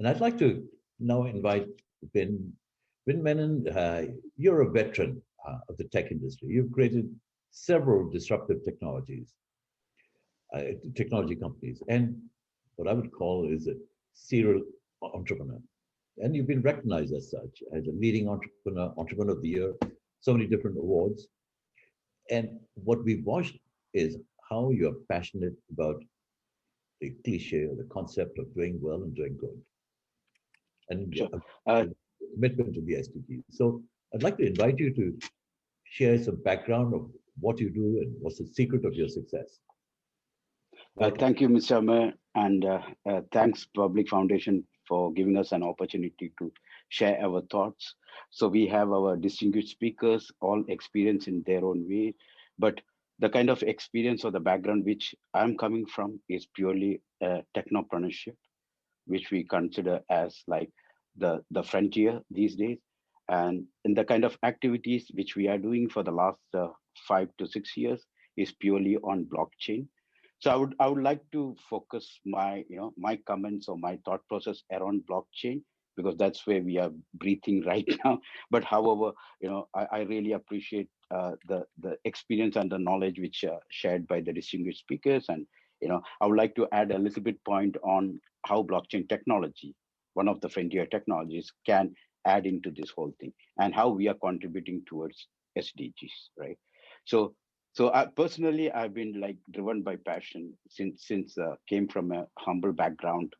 And I'd like to now invite Vin. Vin Menon, you're a veteran of the tech industry. You've created several disruptive technology companies, and what I would call is a serial entrepreneur. And you've been recognized as such, as a leading entrepreneur, entrepreneur of the year, so many different awards. And what we've watched is how you're passionate about the cliche or the concept of doing well and doing good, and Sure. commitment to the SDGs. So I'd like to invite you to share some background of what you do and what's the secret of your success. Thank you, Mr. Amir, and thanks Public Foundation for giving us an opportunity to share our thoughts. So we have our distinguished speakers, all experienced in their own way, but the kind of experience or the background which I'm coming from is purely technopreneurship, which we consider as like the frontier these days. And in the kind of activities which we are doing for the last 5 to 6 years is purely on blockchain. So I would like to focus my comments or my thought process around blockchain, because that's where we are breathing right now. But however, I really appreciate the experience and the knowledge which shared by the distinguished speakers. And I would like to add a little bit point on how blockchain technology, one of the frontier technologies, can add into this whole thing, and how we are contributing towards SDGs, right? So I personally, I've been like driven by passion since came from a humble background,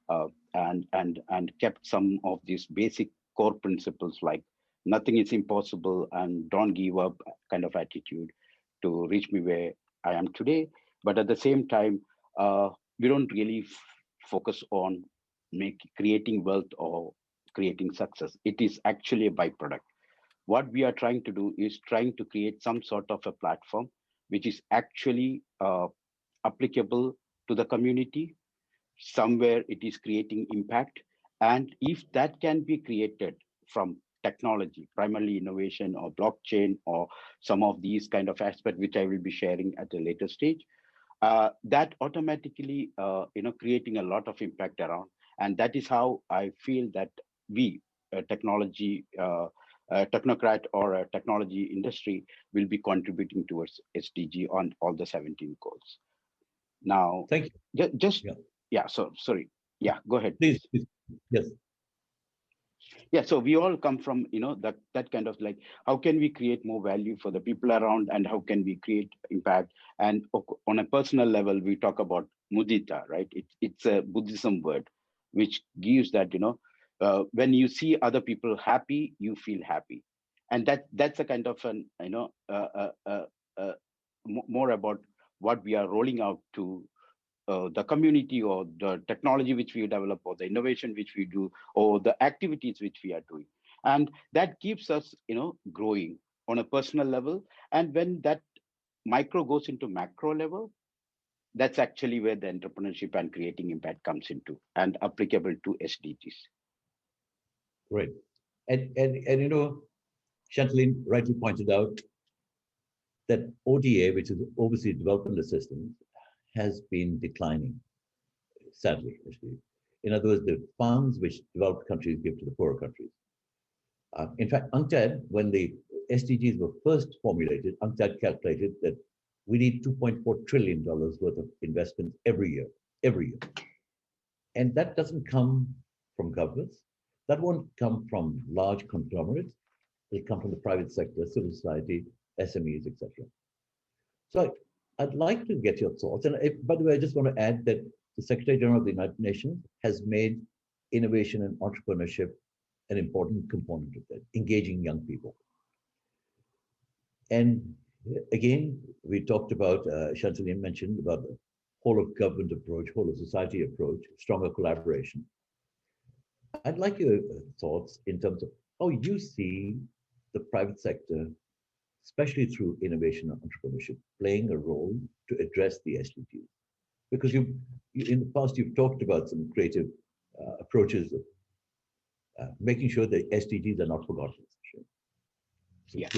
and kept some of these basic core principles like nothing is impossible and don't give up kind of attitude to reach me where I am today. But at the same time, we don't really focus on creating wealth or creating success. It is actually a byproduct. What we are trying to do is trying to create some sort of a platform which is actually applicable to the community. Somewhere it is creating impact. And if that can be created from technology, primarily innovation or blockchain or some of these kind of aspects, which I will be sharing at a later stage, that automatically, creating a lot of impact around. And that is how I feel that we, technocrat or a technology industry, will be contributing towards SDG on all the 17 goals. Now, Thank you. Yeah. So sorry. Yeah, go ahead. Please. Yes. Yeah, so we all come from that kind of like, how can we create more value for the people around, and how can we create impact? And on a personal level, we talk about mudita, right? It's a Buddhism word which gives that when you see other people happy, you feel happy. And that's a kind of an more about what we are rolling out to the community, or the technology which we develop, or the innovation which we do, or the activities which we are doing. And that keeps us growing on a personal level. And when that micro goes into macro level, that's actually where the entrepreneurship and creating impact comes into, and applicable to SDGs. Great. And Chantal rightly pointed out that ODA, which is Overseas Development Assistance, has been declining, sadly, actually. In other words, the funds which developed countries give to the poorer countries. In fact, UNCTAD, when the SDGs were first formulated, UNCTAD calculated that we need $2.4 trillion worth of investment every year. And that doesn't come from governments. That won't come from large conglomerates. It'll come from the private sector, civil society, SMEs, etc. So I'd like to get your thoughts. And by the way, I just want to add that the Secretary General of the United Nations has made innovation and entrepreneurship an important component of that, engaging young people. And again, we talked about, Chantal mentioned about the whole of government approach, whole of society approach, stronger collaboration. I'd like your thoughts in terms of how you see the private sector, especially through innovation and entrepreneurship, playing a role to address the SDGs. Because in the past, you've talked about some creative approaches of making sure the SDGs are not forgotten. Yeah.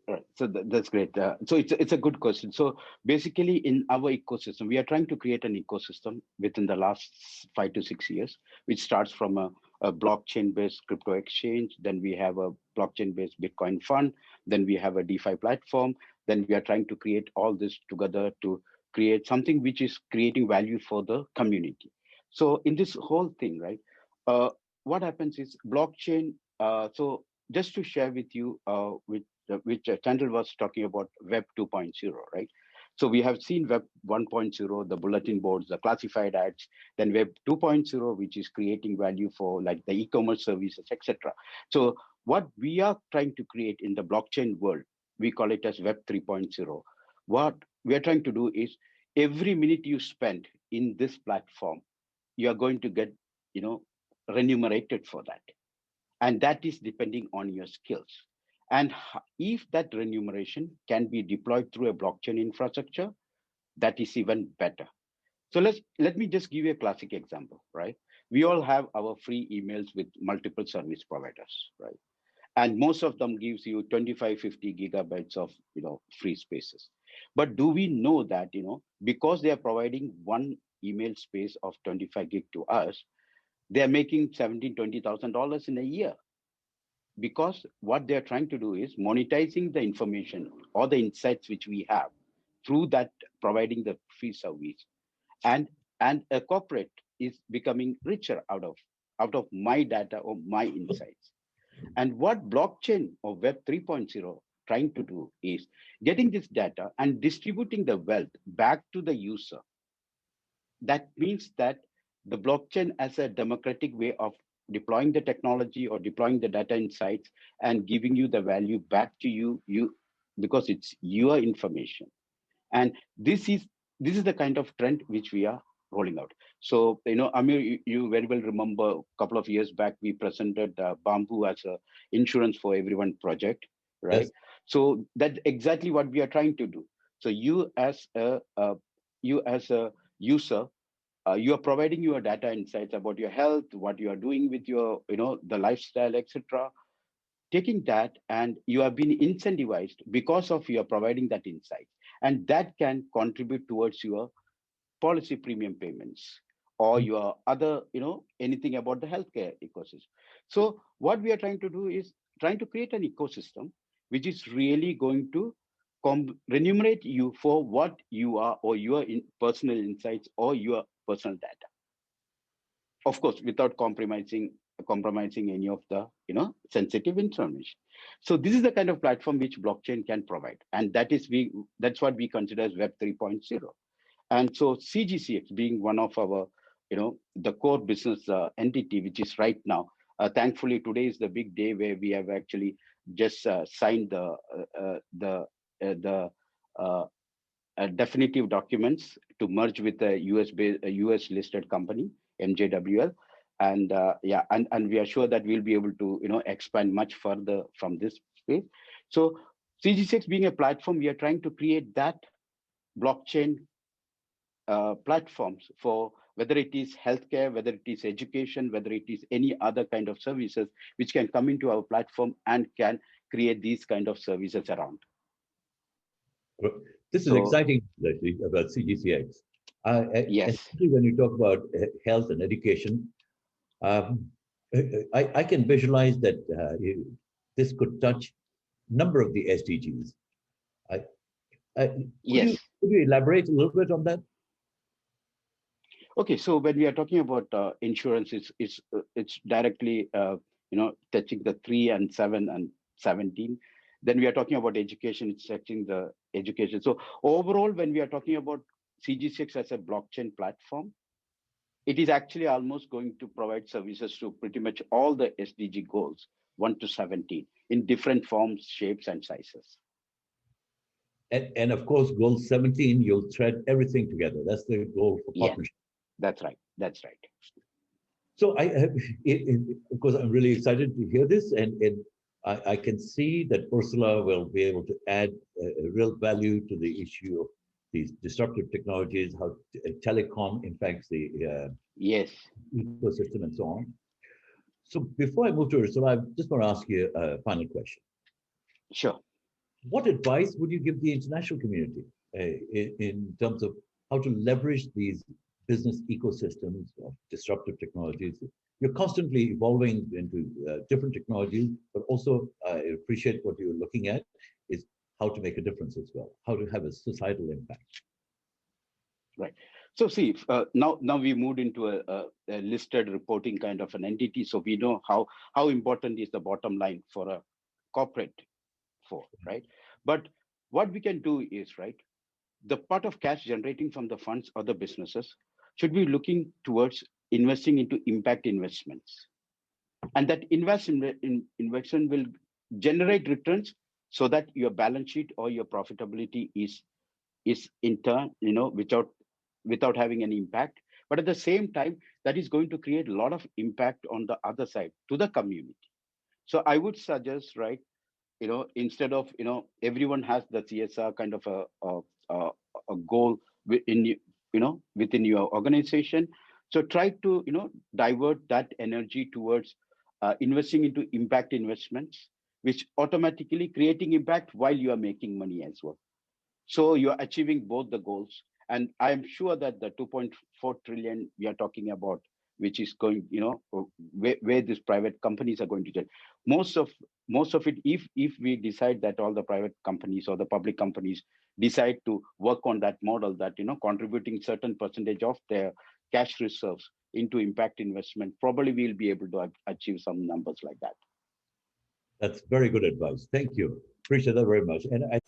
All right. So that's great. So it's a good question. So basically, in our ecosystem, we are trying to create an ecosystem within the last 5 to 6 years, which starts from a blockchain-based crypto exchange. Then we have a blockchain-based Bitcoin fund. Then we have a DeFi platform. Then we are trying to create all this together to create something which is creating value for the community. So in this whole thing, right? What happens is blockchain. So just to share with you, which Chantal was talking about, Web 2.0, right? So we have seen Web 1.0, the bulletin boards, the classified ads, then Web 2.0, which is creating value for like the e-commerce services, etc. So what we are trying to create in the blockchain world, we call it as Web 3.0. What we are trying to do is every minute you spend in this platform, you are going to get, remunerated for that, and that is depending on your skills. And if that remuneration can be deployed through a blockchain infrastructure, that is even better. So let me just give you a classic example, right? We all have our free emails with multiple service providers, right? And most of them gives you 25, 50 gigabytes of free spaces. But do we know that because they are providing one email space of 25 gig to us, they are making $17,000-$20,000 in a year? Because what they're trying to do is monetizing the information or the insights which we have through that, providing the free service, and a corporate is becoming richer out of my data or my insights. And what blockchain or Web 3.0 trying to do is getting this data and distributing the wealth back to the user. That means that the blockchain as a democratic way of deploying the technology or deploying the data insights and giving you the value back to you because it's your information. And this is the kind of trend which we are rolling out. So Amir, you very well remember a couple of years back we presented Bamboo as a insurance for everyone project, right? Yes. So that's exactly what we are trying to do. So you as a user, you are providing your data insights about your health, what you are doing with your the lifestyle, etc. Taking that, and you have been incentivized because of you are providing that insight, and that can contribute towards your policy premium payments or Mm. your other anything about the healthcare ecosystem. So what we are trying to do is trying to create an ecosystem which is really going to remunerate you for what you are or your personal insights or your personal data, of course without compromising any of the sensitive information. So this is the kind of platform which blockchain can provide, and that's what we consider as Web 3.0. And so CGCX being one of our the core business entity, which is right now, thankfully today is the big day where we have actually just signed the uh, definitive documents to merge with a US listed company, MJWL. And yeah, and we are sure that we'll be able to expand much further from this space. So CG6 being a platform, we are trying to create that blockchain platforms for whether it is healthcare, whether it is education, whether it is any other kind of services which can come into our platform and can create these kind of services around. This is So exciting actually about CGCX. yes. Especially when you talk about health and education, um, I can visualize that this could touch number of the SDGs. I, I, Yes. could you elaborate a little bit on that? Okay, so when we are talking about insurance, it's directly touching the 3 and 7 and 17. Then we are talking about education, it's touching the education. So overall, when we are talking about CG6 as a blockchain platform, it is actually almost going to provide services to pretty much all the SDG goals, 1 to 17, in different forms, shapes, and sizes. And of course, goal 17, you'll thread everything together. That's the goal for Yes, partnership. that's right. That's right. So of course, I'm really excited to hear this, and I can see that Ursula will be able to add a real value to the issue of these disruptive technologies, how telecom impacts the Yes. ecosystem, and so on. So before I move to Ursula, I just want to ask you a final question. Sure. What advice would you give the international community in terms of how to leverage these business ecosystems of disruptive technologies? You're constantly evolving into different technologies, but also I appreciate what you're looking at is how to make a difference as well, how to have a societal impact. Right. So see, now we moved into a listed reporting kind of an entity. So we know how important is the bottom line for a corporate right? But what we can do is, right, the part of cash generating from the funds or the businesses should be looking towards investing into impact investments. And that investment will generate returns so that your balance sheet or your profitability is in turn, without having any impact. But at the same time, that is going to create a lot of impact on the other side to the community. So I would suggest, right, instead of everyone has the CSR kind of a goal within your organization. So try to divert that energy towards investing into impact investments, which automatically creating impact while you are making money as well. So you are achieving both the goals. And I am sure that the 2.4 trillion we are talking about, which is going, where these private companies are going to get most of it, if we decide that all the private companies or the public companies decide to work on that model, that contributing certain percentage of their cash reserves into impact investment, probably we'll be able to achieve some numbers like that. That's very good advice. Thank you. Appreciate that very much. And I